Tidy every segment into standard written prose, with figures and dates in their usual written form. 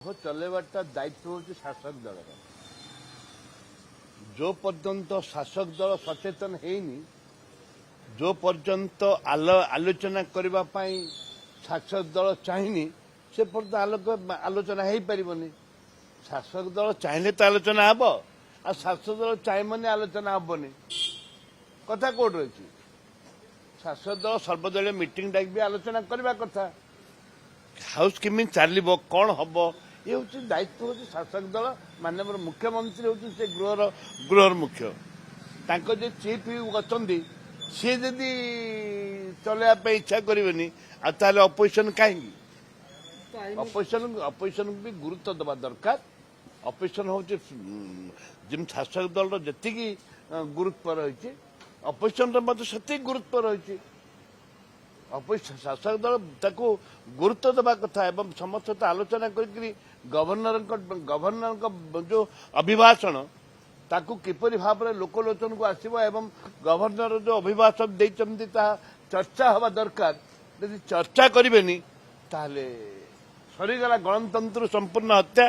चलेबाटा दायित्व हूँ शासक दल जो पर्यंत शासक दल सचेतन हैनी जो पर्यंत आलोचना करने शासक दल चाहिए से पर्यंत आलोचना हो पारनि शासक दल चाहिए तो आलोचना हम आ शासक दल चाहिए आलोचना हेनी कथा कौट रही शासक दल सर्वदलीय मीटिंग डाक भी आलोचना करने कथा हाउस किमिंग चलो कौन हम ये हूँ दायित्व हूँ शासक दल माननीय मुख्यमंत्री हूँ से गृहर मुख्य तांको जे चीफ अच्छा सी जदि चलने इच्छा करेनि आलो अपोजिशन कहीं अपोजिशन भी गुरुत्व दबा दरकार अपोजिशन हूँ जिन शासक दल जी गुरुत्व रही अपोजिशन से गुरुत्व रही शासक दल ताको गुरुत्व देवा कथा एवं समस्त तो आलोचना कर गवर्नर जो अभिभाषण ताकू किपरि भाव में लोकलोचन को आसव एवं गवर्नर जो अभिभाषण देते चर्चा हवा दरकार यदि चर्चा करेनि ताले सरीगला गणतंत्र संपूर्ण हत्या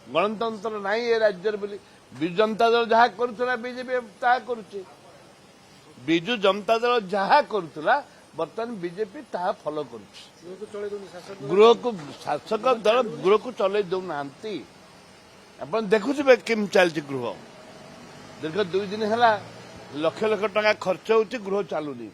गणतंत्र नहीं ये राज्य बोली विजु जनता दल जहाँ करुला बीजेपी ता करुचे विजु जनता दल जहाँ करुला बर्तमान बीजेपी ता फॉलो कर गृह को शासक दल गृह को चल दौना देखुवे केम चलती गृह दीर्घ 2 दिन है लक्ष लक्ष टका खर्च हो गृह चलुनी